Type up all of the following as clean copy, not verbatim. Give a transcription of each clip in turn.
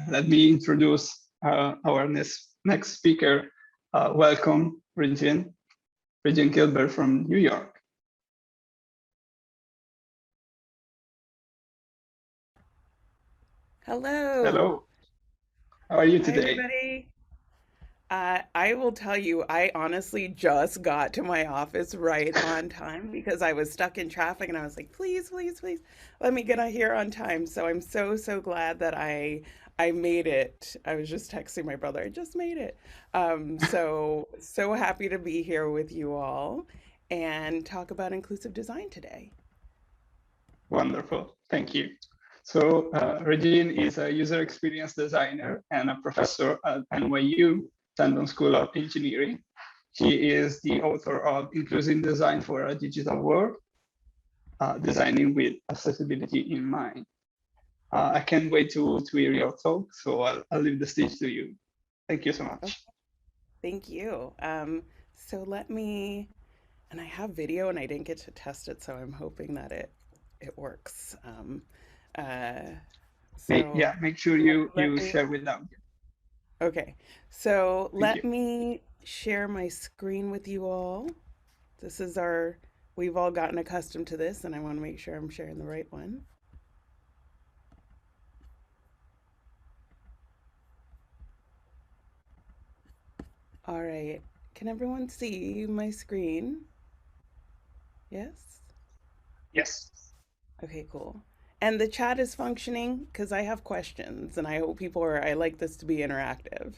let me introduce our next speaker. Welcome, Regine Gilbert from New York. Hello. Hello. How are you Hi, today? everybody. I will tell you, I honestly just got to my office right on time because I was stuck in traffic and I was like, please, please, please, let me get out here on time. So I'm so, so glad that I made it. I was just texting my brother, I just made it. So happy to be here with you all and talk about inclusive design today. Wonderful. Thank you. So Regine is a user experience designer and a professor at NYU Tandon School of Engineering. She is the author of Inclusive Design for a Digital World, designing with accessibility in mind. I can't wait to hear your talk, so I'll leave the stage to you. Thank you so Oh, much. thank you. So let me, and I have video and I didn't get to test it, so I'm hoping that it works. Uh, so Make sure let you me, share with them. okay. So Thank you. let me share my screen with you all. This is our, we've all gotten accustomed to this, and I want to make sure I'm sharing the right one. All right. Can everyone see my screen? Yes? Yes. Okay, cool. And the chat is functioning because I have questions and I hope people are, I like this to be interactive.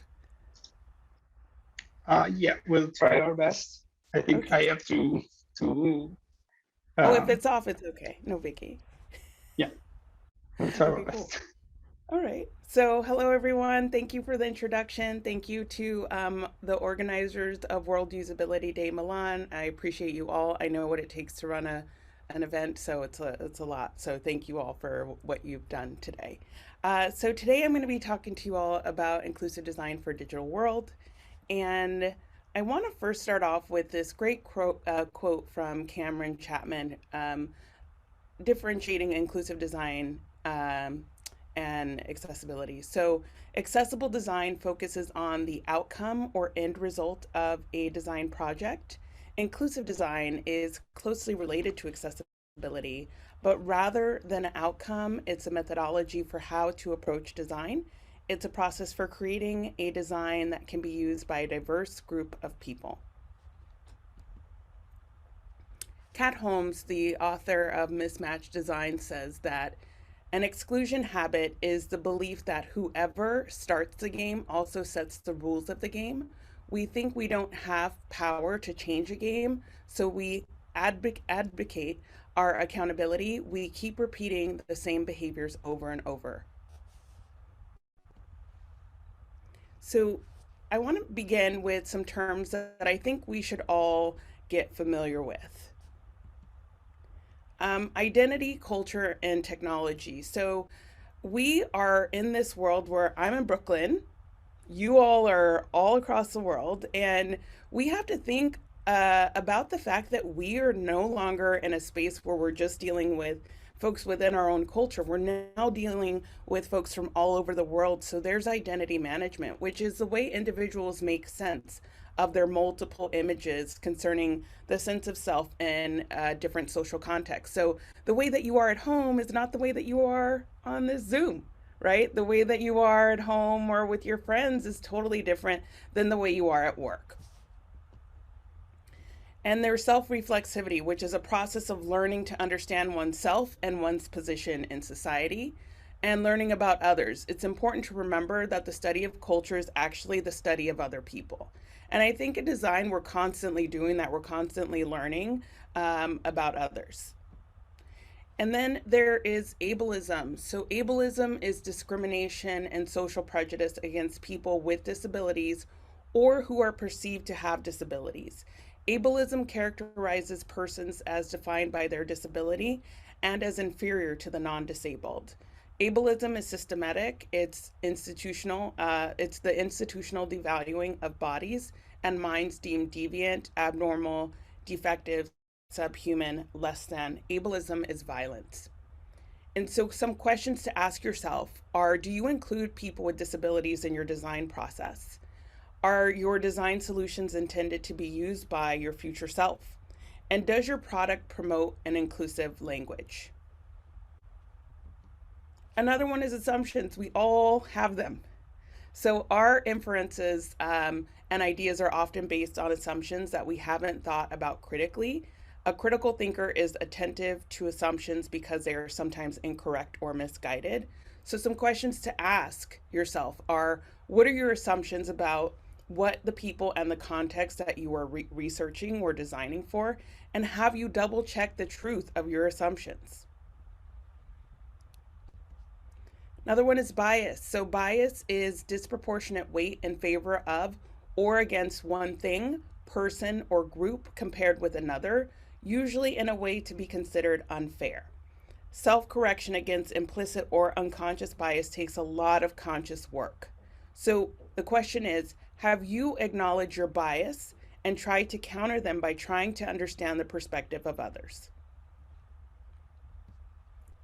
Yeah, we'll try our best. I think Okay. I have to Oh, if um, it's off, it's okay. No biggie. yeah, we'll try our Okay, cool. best. All right. So, hello everyone. Thank you for the introduction. Thank you to the organizers of World Usability Day Milan. I appreciate you all. I know what it takes to run an event, so it's a lot. So, thank you all for what you've done today. So today I'm going to be talking to you all about inclusive design for a digital world, and I want to first start off with this great quote from Cameron Chapman, differentiating inclusive design and accessibility. So, accessible design focuses on the outcome or end result of a design project. Inclusive design is closely related to accessibility, but rather than an outcome, it's a methodology for how to approach design. It's a process for creating a design that can be used by a diverse group of people. Kat Holmes, the author of Mismatched Design, says that an exclusion habit is the belief that whoever starts the game also sets the rules of the game. We think we don't have power to change a game, so we advocate our accountability. We keep repeating the same behaviors over and over. So, I want to begin with some terms that I think we should all get familiar with. Identity, culture, and technology. So we are in this world where I'm in Brooklyn, you all are all across the world, and we have to think about the fact that we are no longer in a space where we're just dealing with folks within our own culture. We're now dealing with folks from all over the world. So there's identity management, which is the way individuals make sense of their multiple images concerning the sense of self in different social contexts. So the way that you are at home is not the way that you are on this Zoom, right? The way that you are at home or with your friends is totally different than the way you are at work. And there's self reflexivity, which is a process of learning to understand oneself and one's position in society and learning about others. It's important to remember that the study of culture is actually the study of other people. And I think in design, we're constantly doing that. We're constantly learning about others. And then there is ableism. So, ableism is discrimination and social prejudice against people with disabilities or who are perceived to have disabilities. Ableism characterizes persons as defined by their disability and as inferior to the non disabled. Ableism is systematic, it's institutional, it's the institutional devaluing of bodies and minds deemed deviant, abnormal, defective, subhuman, less than. Ableism is violence. And so some questions to ask yourself are, do you include people with disabilities in your design process? Are your design solutions intended to be used by your future self? And does your product promote an inclusive language? Another one is assumptions. We all have them. So our inferences and ideas are often based on assumptions that we haven't thought about critically. A critical thinker is attentive to assumptions because they are sometimes incorrect or misguided. So some questions to ask yourself are, what are your assumptions about what the people and the context that you are researching or designing for? And have you double checked the truth of your assumptions? Another one is bias. So bias is disproportionate weight in favor of or against one thing, person, or group compared with another, usually in a way to be considered unfair. Self-correction against implicit or unconscious bias takes a lot of conscious work. So the question is, have you acknowledged your bias and tried to counter them by trying to understand the perspective of others?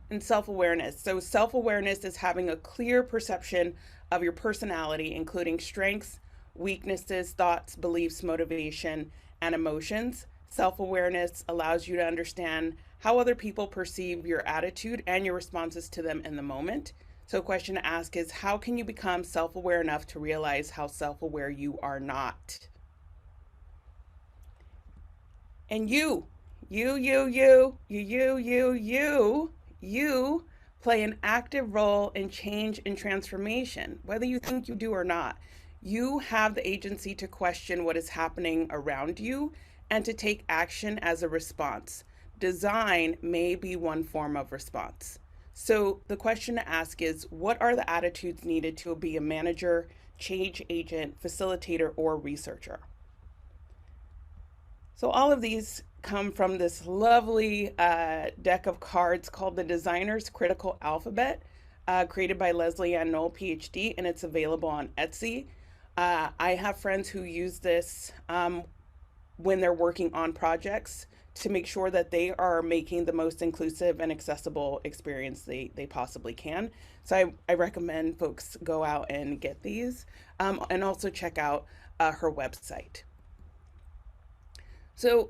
And self-awareness. So self-awareness is having a clear perception of your personality, including strengths, weaknesses, thoughts, beliefs, motivation, and emotions. Self-awareness allows you to understand how other people perceive your attitude and your responses to them in the moment. So a question to ask is, how can you become self-aware enough to realize how self-aware you are not? And you play an active role in change and transformation, whether you think you do or not. You have the agency to question what is happening around you and to take action as a response. Design may be one form of response. So the question to ask is, what are the attitudes needed to be a manager, change agent, facilitator, or researcher? So all of these come from this lovely deck of cards called the Designer's Critical Alphabet, created by Leslie Ann Knoll, PhD, and it's available on Etsy. I have friends who use this when they're working on projects to make sure that they are making the most inclusive and accessible experience they possibly can. So I recommend folks go out and get these and also check out her website. So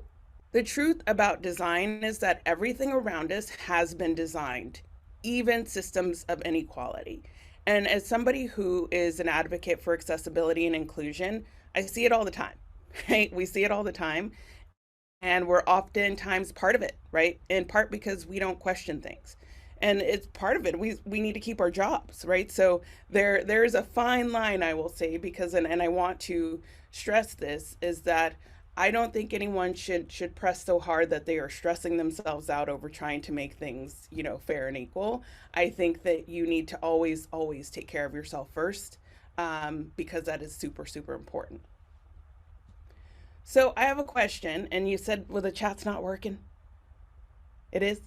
the truth about design is that everything around us has been designed, even systems of inequality. And as somebody who is an advocate for accessibility and inclusion, I see it all the time, right? We see it all the time. And we're oftentimes part of it, right? In part because we don't question things. And it's part of it. We need to keep our jobs, right? So there's a fine line, I will say, because and I want to stress this, is that I don't think anyone should press so hard that they are stressing themselves out over trying to make things, fair and equal. I think that you need to always take care of yourself first, because that is super, super important. So I have a question, and you said, well, the chat's not working. It is?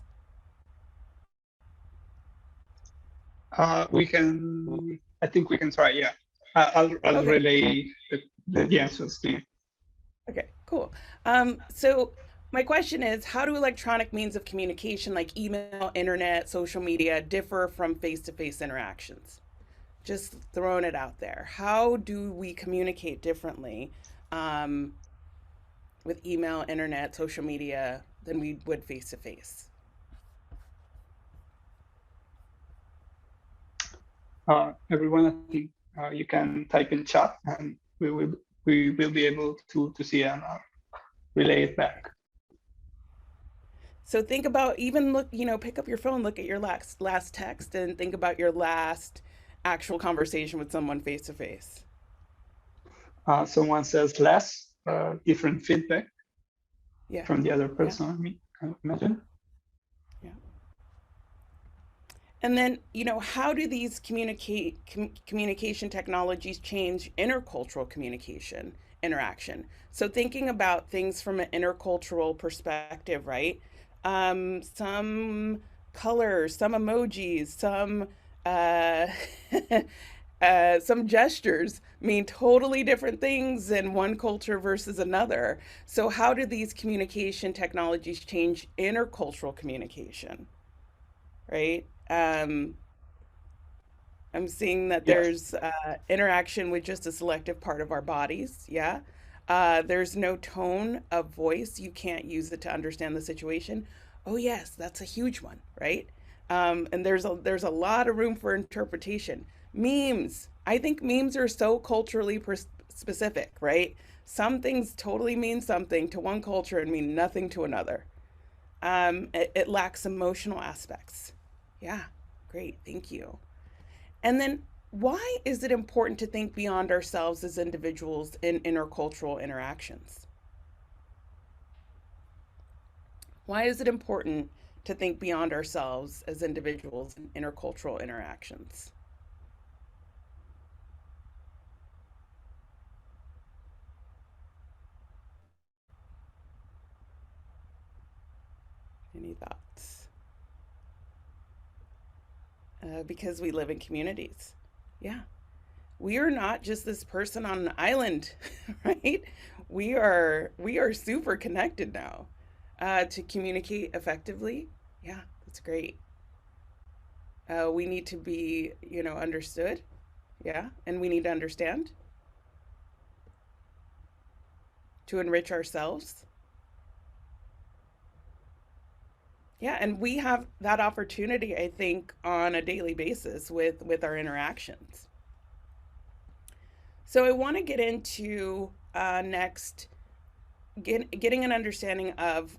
I think we can try, yeah. I'll Okay. relay the answers to you. Okay, cool. So my question is, how do electronic means of communication like email, internet, social media differ from face-to-face interactions? Just throwing it out there. How do we communicate differently with email, internet, social media than we would face-to-face? Everyone, I think you can type in chat, and we will be able to see and relay it back. So think about, even look, pick up your phone, look at your last text, and think about your last actual conversation with someone face to face. Someone says less, different feedback from the other person, I imagine. Yeah. And then, how do these communication technologies change intercultural communication interaction? So thinking about things from an intercultural perspective, right? Some colors, some emojis, some gestures mean totally different things in one culture versus another. So how do these communication technologies change intercultural communication? Right? Um, I'm seeing that Yes. there's interaction with just a selective part of our bodies. Yeah. There's no tone of voice. You can't use it to understand the situation. Oh yes, that's a huge one, right? And there's a lot of room for interpretation. Memes. I think memes are so culturally specific, right? Some things totally mean something to one culture and mean nothing to another. It lacks emotional aspects. Yeah, great, thank you. And then, why is it important to think beyond ourselves as individuals in intercultural interactions? Why is it important to think beyond ourselves as individuals in intercultural interactions? Any thoughts? Because we live in communities. Yeah. We are not just this person on an island, right? We are super connected now to communicate effectively. Yeah, that's great. We need to be, understood. Yeah, and we need to understand to enrich ourselves. Yeah, and we have that opportunity, I think, on a daily basis with our interactions. So I want to get into next getting an understanding of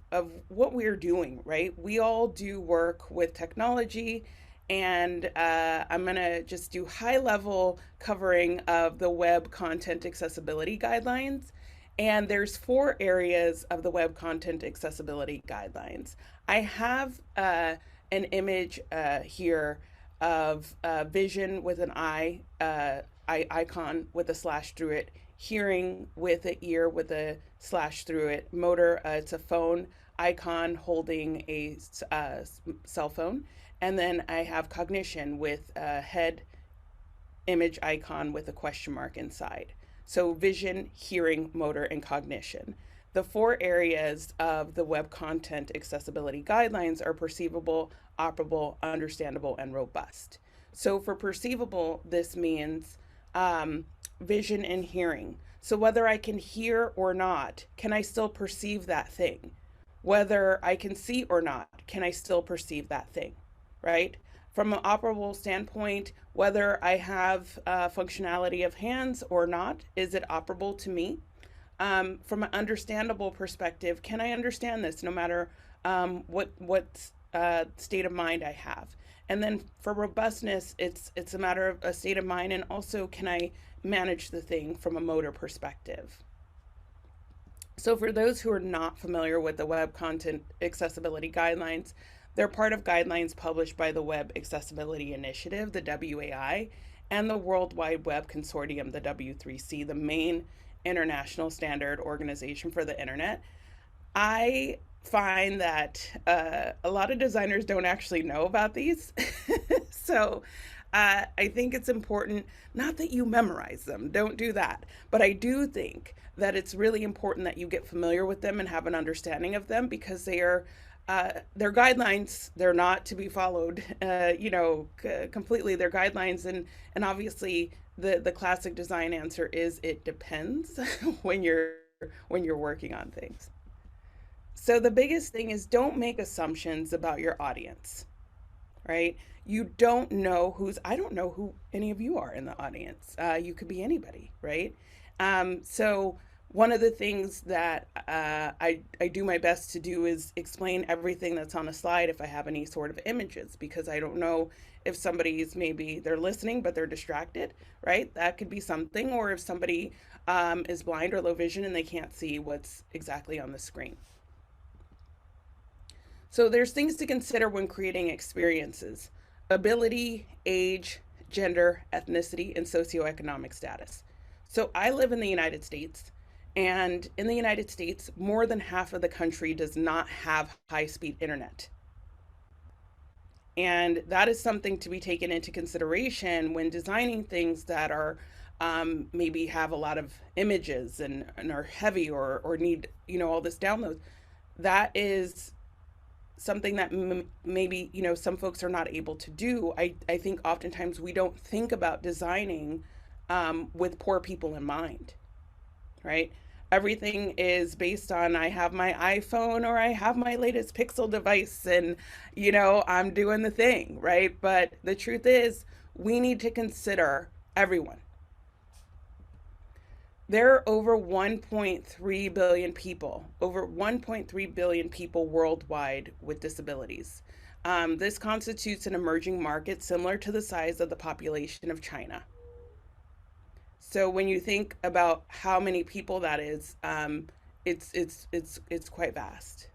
what we're doing, right? We all do work with technology, and I'm gonna just do high level covering of the web content accessibility guidelines. And there's four areas of the web content accessibility guidelines. I have an image here of vision with an eye icon with a slash through it, hearing with an ear with a slash through it, motor, it's a phone icon holding a cell phone, and then I have cognition with a head image icon with a question mark inside. So vision, hearing, motor, and cognition. The four areas of the web content accessibility guidelines are perceivable, operable, understandable, and robust. So for perceivable, this means vision and hearing. So whether I can hear or not, can I still perceive that thing? Whether I can see or not, can I still perceive that thing? Right? From an operable standpoint, whether I have functionality of hands or not, is it operable to me? From an understandable perspective, can I understand this no matter what state of mind I have? And then for robustness, it's a matter of a state of mind, and also can I manage the thing from a motor perspective? So for those who are not familiar with the Web Content Accessibility Guidelines, they're part of guidelines published by the Web Accessibility Initiative, the WAI, and the World Wide Web Consortium, the W3C, the main international standard organization for the internet. I find that a lot of designers don't actually know about these. So I think it's important, not that you memorize them, don't do that, but I do think that it's really important that you get familiar with them and have an understanding of them, because they're guidelines. They're not to be followed, completely. They're guidelines, and obviously the classic design answer is it depends when you're working on things. So the biggest thing is, don't make assumptions about your audience, right? You don't know I don't know who any of you are in the audience. You could be anybody, right? So one of the things that I do my best to do is explain everything that's on a slide if I have any sort of images, because I don't know if somebody's, maybe they're listening but they're distracted, right? That could be something. Or if somebody is blind or low vision and they can't see what's exactly on the screen. So there's things to consider when creating experiences: ability, age, gender, ethnicity, and socioeconomic status. So I live in the United States, and in the United States, more than half of the country does not have high speed internet. And that is something to be taken into consideration when designing things that are maybe have a lot of images and are heavy, or need all this download. That is something that maybe, you know, some folks are not able to do. I think oftentimes we don't think about designing with poor people in mind, right? Everything is based on I have my iPhone or I have my latest Pixel device and, you know, I'm doing the thing, right? But the truth is, we need to consider everyone. There are over 1.3 billion people, over 1.3 billion people worldwide with disabilities. This constitutes an emerging market similar to the size of the population of China. So when you think about how many people that is, it's quite vast.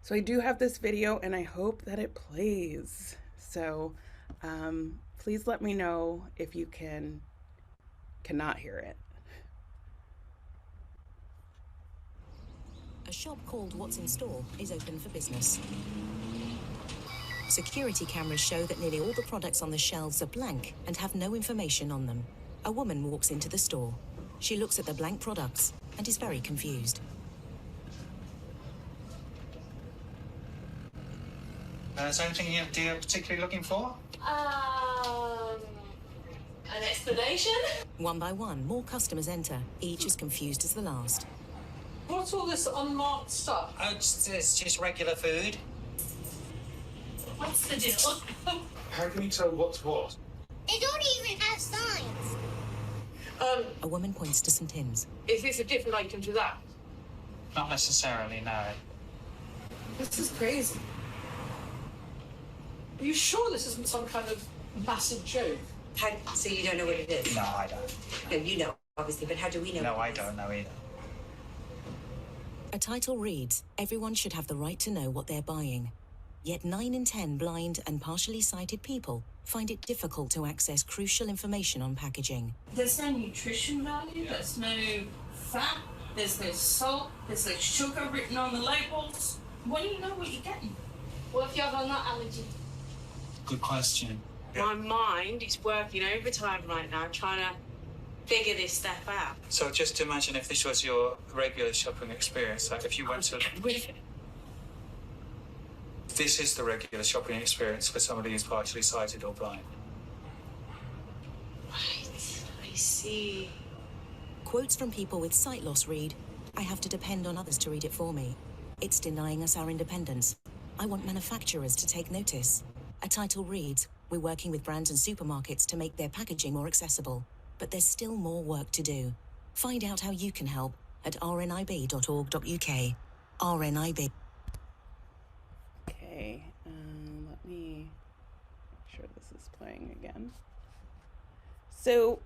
So I do have this video, and I hope that it plays. So please let me know if you cannot hear it. A shop called What's in Store is open for business. Security cameras show that nearly all the products on the shelves are blank and have no information on them. A woman walks into the store. She looks at the blank products and is very confused. Is there anything you're particularly looking for? An explanation? One by one, more customers enter, each as confused as the last. What's all this unmarked stuff? It's just regular food. What's the deal? How can you tell what's what? They don't even have signs. A woman points to some tins. Is this a different item to that? Not necessarily, no. This is crazy. Are you sure this isn't some kind of massive joke? So you don't know what it is? No, I don't. No, you know, obviously, but how do we know? No, I don't know either. A title reads, everyone should have the right to know what they're buying. Yet 9 in 10 blind and partially sighted people find it difficult to access crucial information on packaging. There's no nutrition value, there's no fat, there's no salt, there's no sugar written on the labels. What do you know what you're getting? What if you have a nut allergy? Good question. My mind is working overtime right now trying to figure this stuff out. So just imagine if this was your regular shopping experience, like if you went to... This is the regular shopping experience for somebody who's partially sighted or blind. Right, I see. Quotes from people with sight loss read, I have to depend on others to read it for me. It's denying us our independence. I want manufacturers to take notice. A title reads, we're working with brands and supermarkets to make their packaging more accessible, but there's still more work to do. Find out how you can help at rnib.org.uk. RNIB. Okay, let me make sure this is playing again. So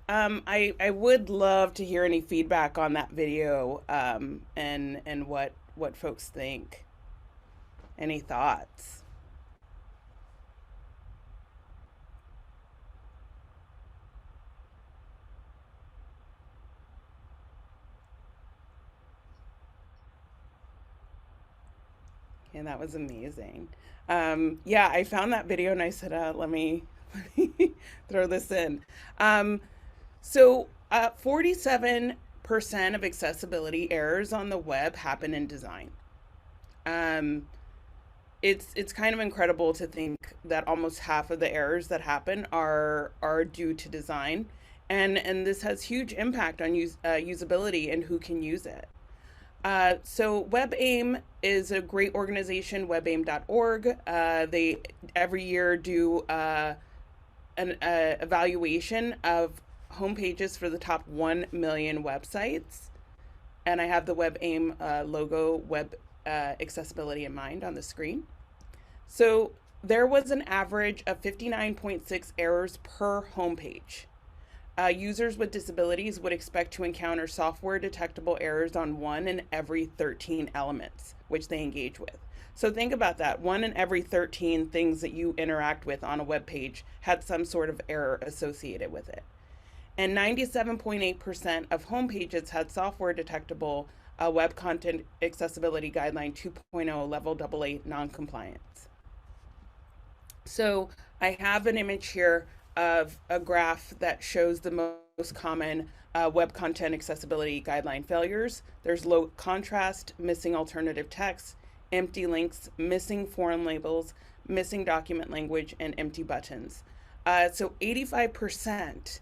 I would love to hear any feedback on that video and what folks think. Any thoughts? And that was amazing. Yeah, I found that video and I said, let me throw this in. So 47% of accessibility errors on the web happen in design. It's kind of incredible to think that almost half of the errors that happen are due to design, and this has huge impact on usability and who can use it. So WebAIM is a great organization, webaim.org. They every year do an evaluation of homepages for the top 1 million websites. And I have the WebAIM logo, web accessibility in mind on the screen. So there was an average of 59.6 errors per homepage. Users with disabilities would expect to encounter software detectable errors on 1 in every 13 elements which they engage with. So think about that. 1 in every 13 things that you interact with on a web page had some sort of error associated with it. And 97.8% of homepages had software detectable Web Content Accessibility Guideline 2.0 Level AA non-compliance. So I have an image here of a graph that shows the most common web content accessibility guideline failures. There's low contrast, missing alternative text, empty links, missing foreign labels, missing document language, and empty buttons. So 85%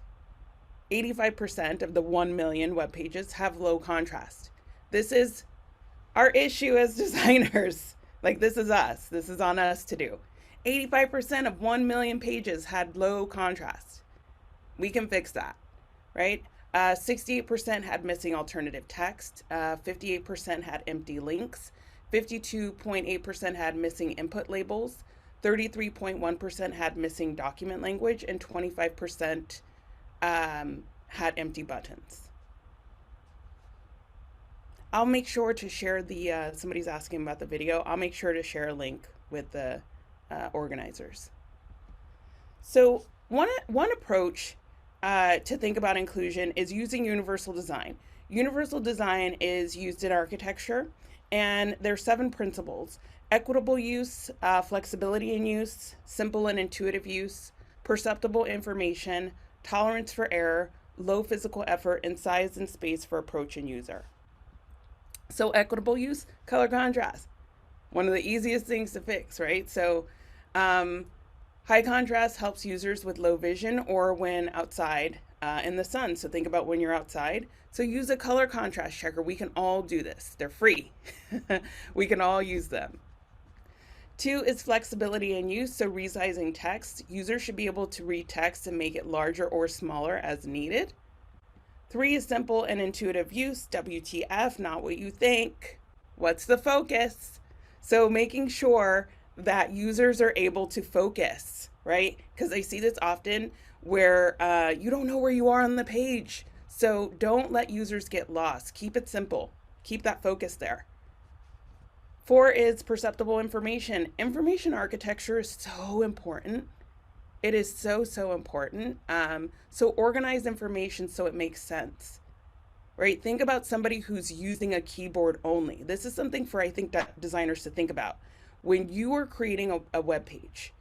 of the 1 million web pages have low contrast. This is our issue as designers. Like, this is us. This is on us to do. 85% of 1 million pages had low contrast. We can fix that, right? 68% had missing alternative text. 58% had empty links. 52.8% had missing input labels. 33.1% had missing document language, and 25% had empty buttons. I'll make sure to share the, somebody's asking about the video, I'll make sure to share a link with the organizers. So one approach to think about inclusion is using universal design. Universal design is used in architecture, and there are 7 principles: equitable use, flexibility in use, simple and intuitive use, perceptible information, tolerance for error, low physical effort, and size and space for approach and user. So equitable use, color contrast. One of the easiest things to fix, right? So high contrast helps users with low vision or when outside in the sun. So think about when you're outside. So use a color contrast checker. We can all do this. They're free. We can all use them. 2 is flexibility in use. So resizing text. Users should be able to read text and make it larger or smaller as needed. 3 is simple and intuitive use. WTF, not what you think. What's the focus? So making sure that users are able to focus, right? Because I see this often where you don't know where you are on the page. So don't let users get lost. Keep it simple. Keep that focus there. 4 is perceptible information. Information architecture is so important. It is so important. So organize information so it makes sense, right? Think about somebody who's using a keyboard only. This is something for, I think, designers to think about. When you are creating a web page,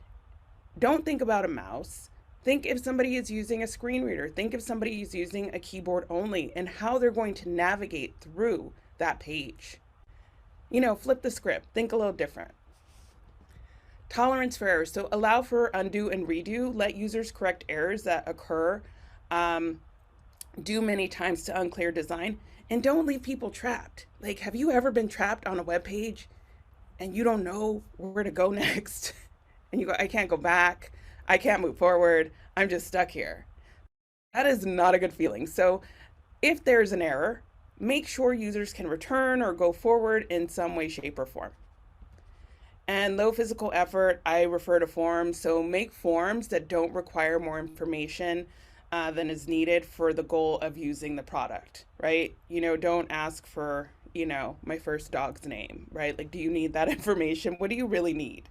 don't think about a mouse. Think if somebody is using a screen reader. Think if somebody is using a keyboard only and how they're going to navigate through that page. You know, flip the script. Think a little different. Tolerance for errors. So allow for undo and redo. Let users correct errors that occur due many times to unclear design. And don't leave people trapped. Like, have you ever been trapped on a web page and you don't know where to go next? And you go, I can't go back. I can't move forward. I'm just stuck here. That is not a good feeling. So if there's an error, make sure users can return or go forward in some way, shape, or form. And low physical effort, I refer to forms. So make forms that don't require more information than is needed for the goal of using the product, right? You know, don't ask for, you know, my first dog's name, right? Like, do you need that information? What do you really need?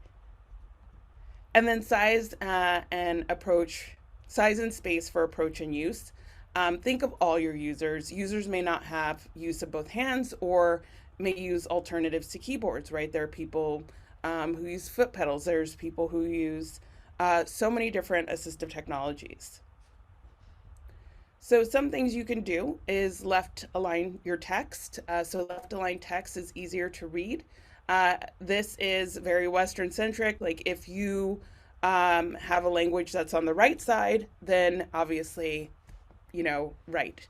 And then size and approach, size and space for approach and use. Think of all your users. Users may not have use of both hands or may use alternatives to keyboards, right? There are people who use foot pedals. There's people who use so many different assistive technologies. So some things you can do is left align your text. So left align text is easier to read. This is very Western centric. Like if you have a language that's on the right side, then obviously, you know, right.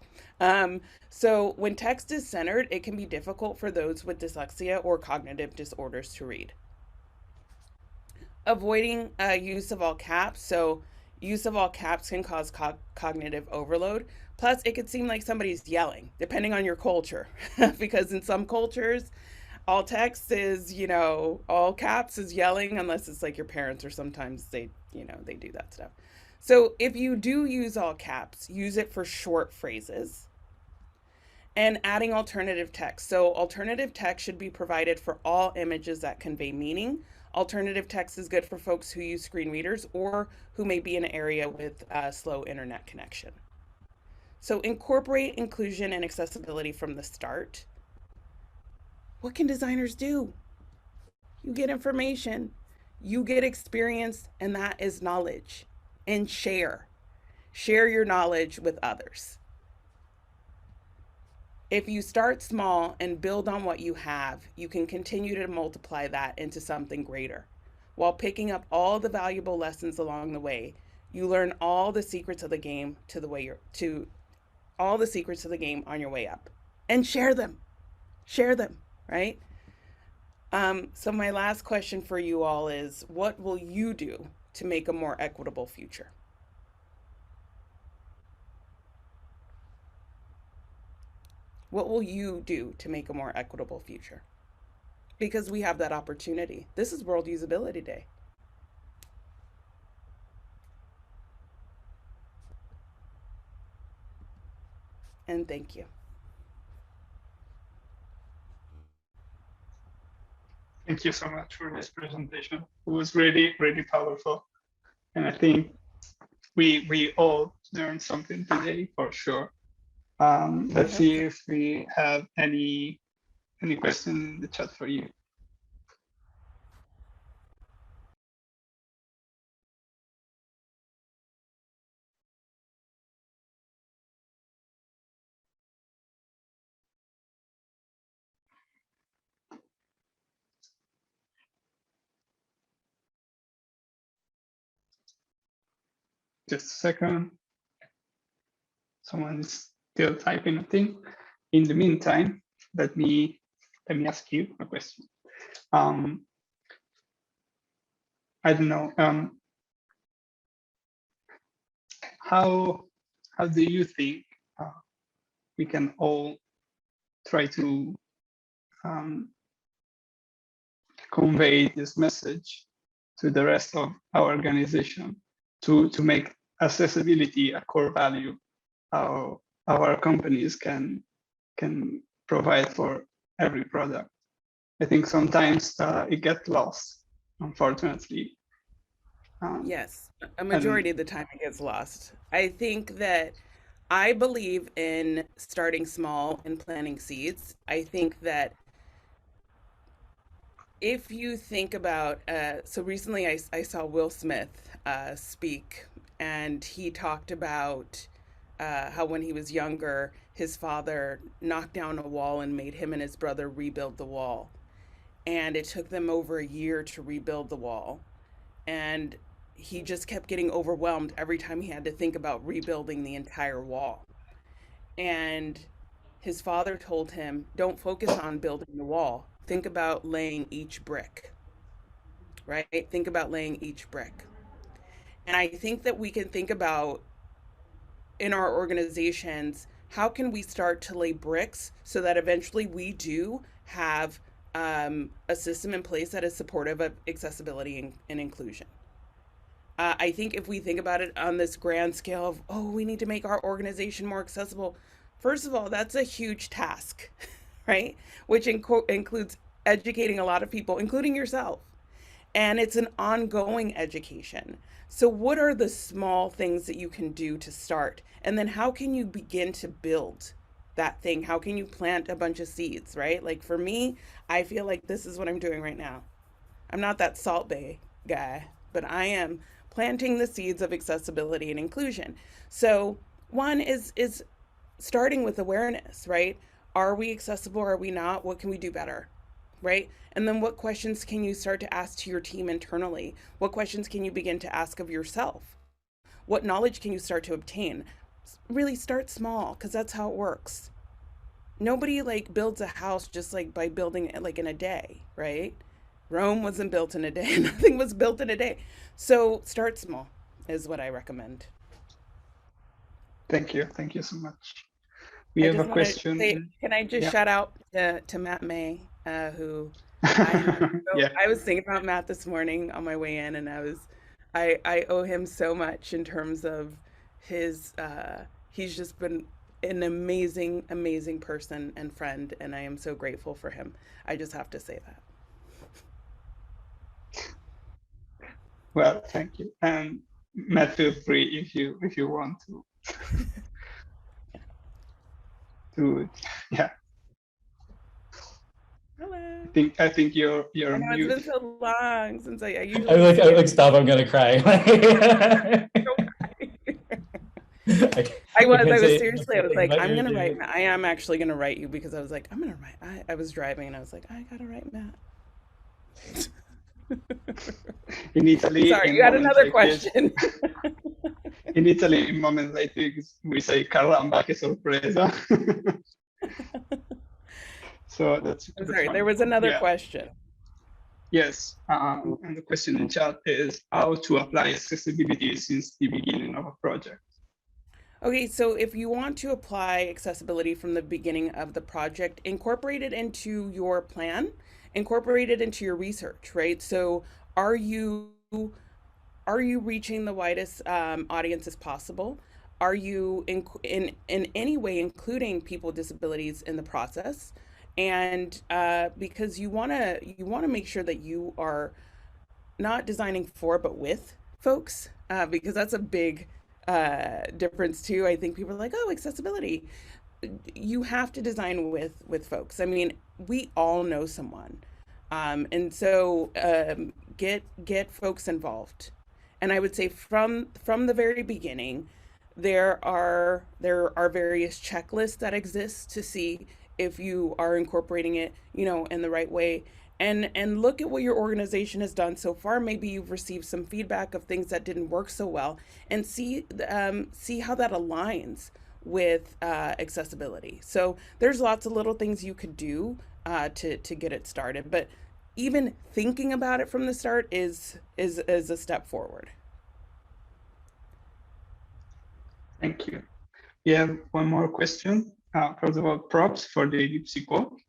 So when text is centered, it can be difficult for those with dyslexia or cognitive disorders to read. Avoiding use of all caps. So use of all caps can cause cognitive overload. Plus, it could seem like somebody's yelling, depending on your culture, because in some cultures, all text is, you know, all caps is yelling, unless it's like your parents or sometimes they, you know, they do that stuff. So if you do use all caps, use it for short phrases. And adding alternative text. So alternative text should be provided for all images that convey meaning. Alternative text is good for folks who use screen readers or who may be in an area with slow internet connection. So incorporate inclusion and accessibility from the start. What can designers do? You get information, you get experience, and that is knowledge. And share. Share your knowledge with others. If you start small and build on what you have, you can continue to multiply that into something greater. While picking up all the valuable lessons along the way, you learn all the secrets of the game all the secrets of the game on your way up, and share them. Share them, right? So my last question for you all is, what will you do to make a more equitable future? What will you do to make a more equitable future? Because we have that opportunity. This is World Usability Day. And thank you. Thank you so much for this presentation. It was really, really powerful. And I think we all learned something today for sure. Let's see if we have any question in the chat for you. Just a second. Someone is still typing a thing. In the meantime, let me ask you a question. I don't know. How do you think we can all try to convey this message to the rest of our organization to make accessibility a core value our companies can provide for every product? I think sometimes it gets lost, unfortunately. Yes, a majority of the time it gets lost. I think that I believe in starting small and planting seeds. I think that if you think about, so recently I saw Will Smith speak, and he talked about how when he was younger, his father knocked down a wall and made him and his brother rebuild the wall. And it took them over a year to rebuild the wall. And he just kept getting overwhelmed every time he had to think about rebuilding the entire wall. And his father told him, don't focus on building the wall. Think about laying each brick, right? Think about laying each brick. And I think that we can think about in our organizations, how can we start to lay bricks so that eventually we do have a system in place that is supportive of accessibility and inclusion. I think if we think about it on this grand scale of, oh, we need to make our organization more accessible, first of all, that's a huge task, right? Which includes educating a lot of people, including yourself. And it's an ongoing education. So what are the small things that you can do to start? And then how can you begin to build that thing? How can you plant a bunch of seeds, right? Like for me, I feel like this is what I'm doing right now. I'm not that Salt Bay guy, but I am planting the seeds of accessibility and inclusion. So one is starting with awareness, right? Are we accessible? Are we not? What can we do better? Right? And then what questions can you start to ask to your team internally? What questions can you begin to ask of yourself? What knowledge can you start to obtain? Really start small, because that's how it works. Nobody like builds a house just like by building it like in a day, right? Rome wasn't built in a day. Nothing was built in a day. So start small is what I recommend. Thank you. Thank you so much. We have a question. Can I just shout out to Matt May, who I was thinking about Matt this morning on my way in, and I owe him so much in terms of his, he's just been an amazing, amazing person and friend, and I am so grateful for him. I just have to say that. Well, thank you. And Matt, feel free if you want to. Yeah. Hello. I think you're mute. It's been so long since I usually. I like stop. I'm gonna cry. I was say seriously, I was like, I'm gonna write, very. I am actually gonna write you because I was like, I'm gonna write, I was driving and I was like, I gotta write Matt. In Italy, Sorry, in you had moments another like this, question. in Italy, in moments like this, we say "Caramba, che sorpresa!" So that's I'm that's sorry, there was wonderful. another Yeah. question. Yes. And the question in chat is how to apply accessibility since the beginning of a project. Okay, so if you want to apply accessibility from the beginning of the project, incorporate it into your plan, incorporate it into your research, right? So are you are you reaching the widest audience as possible? Are you in any way including people with disabilities in the process? And because you want to make sure that you are not designing for but with folks, because that's a big difference too. I think people are like, oh, accessibility. You have to design with folks. I mean, we all know someone, and so get folks involved. And I would say from the very beginning, there are various checklists that exist to see if you are incorporating it, in the right way. And look at what your organization has done so far. Maybe you've received some feedback of things that didn't work so well, and see how that aligns with accessibility. So there's lots of little things you could do to get it started, but even thinking about it from the start is a step forward. Thank you. We have one more question. First of all, props for the Lipsy quote.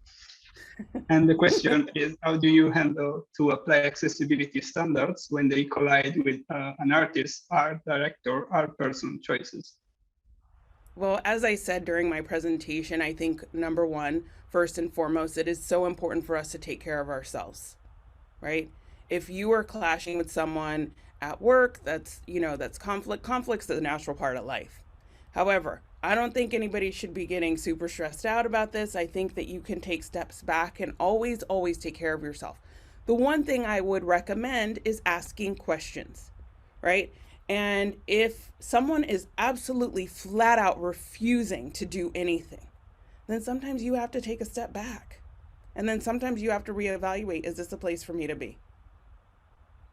And the question is, how do you handle to apply accessibility standards when they collide with an artist, art director, art person choices? Well, as I said during my presentation, I think number one, first and foremost, it is so important for us to take care of ourselves, right? If you are clashing with someone at work, that's conflict. Conflict's a natural part of life. However, I don't think anybody should be getting super stressed out about this. I think that you can take steps back and always take care of yourself. The one thing I would recommend is asking questions, right? And if someone is absolutely flat out refusing to do anything, then sometimes you have to take a step back. And then sometimes you have to reevaluate, is this a place for me to be?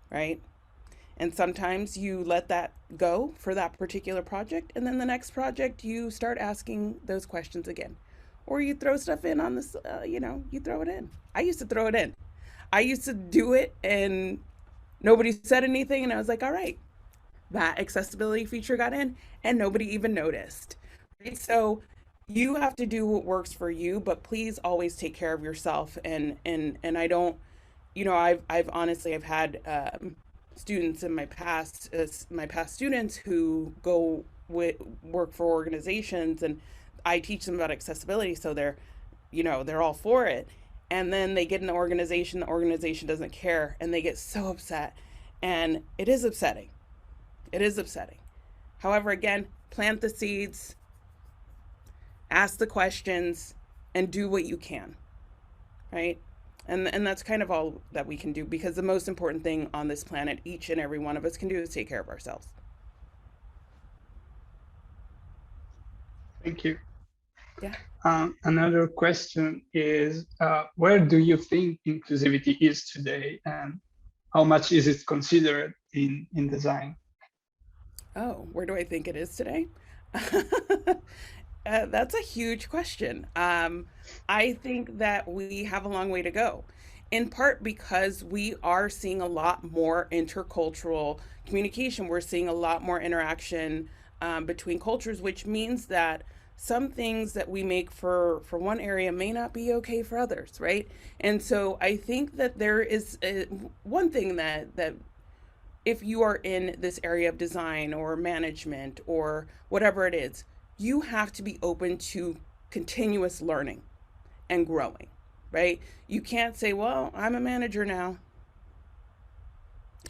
Right? And sometimes you let that go for that particular project. And then the next project, you start asking those questions again. Or you throw stuff in on this, you throw it in. I used to throw it in. I used to do it and nobody said anything. And I was like, all right, that accessibility feature got in and nobody even noticed. Right? So you have to do what works for you, but please always take care of yourself. And I don't, I've honestly, I've had students in my past students who go work for organizations, and I teach them about accessibility, so they're all for it, and then they get in the organization doesn't care, and they get so upset, and it is upsetting. However, again, plant the seeds, ask the questions, and do what you can, right? And that's kind of all that we can do, because the most important thing on this planet, each and every one of us can do, is take care of ourselves. Thank you. Yeah. Another question is, where do you think inclusivity is today, and how much is it considered in design? Oh, where do I think it is today? That's a huge question. I think that we have a long way to go, in part because we are seeing a lot more intercultural communication. We're seeing a lot more interaction between cultures, which means that some things that we make for one area may not be okay for others, right? And so I think that there is one thing that if you are in this area of design or management or whatever it is, you have to be open to continuous learning and growing, right? You can't say, well, I'm a manager now,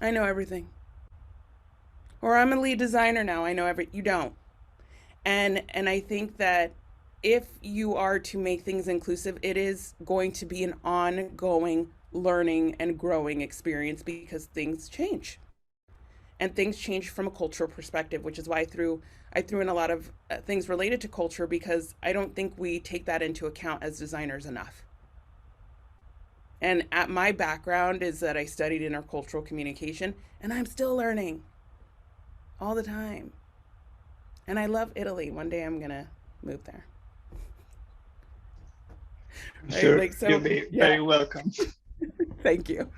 I know everything. Or I'm a lead designer now, I know you don't. And I think that if you are to make things inclusive, it is going to be an ongoing learning and growing experience, because things change. And things change from a cultural perspective, which is why through I threw in a lot of things related to culture because I don't think we take that into account as designers enough. And my background is that I studied intercultural communication, and I'm still learning all the time. And I love Italy. One day I'm gonna move there. I'm sure you'll be very welcome. Thank you.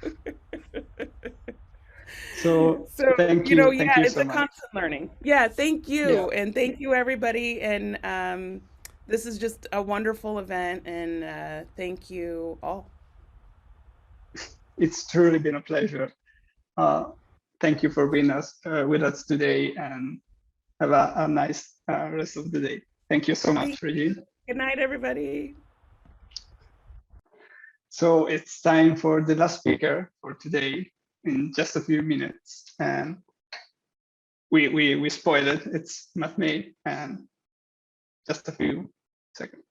So thank you you. know, Thank yeah, you it's so a much. constant learning. Yeah, thank you. Yeah. And thank you, everybody. And this is just a wonderful event. And thank you all. It's truly been a pleasure. Thank you for being with us today, and have a nice rest of the day. Thank you so much, Regine. Good night, everybody. So it's time for the last speaker for today in just a few minutes. And we spoiled it. It's Matmei, and just a few seconds.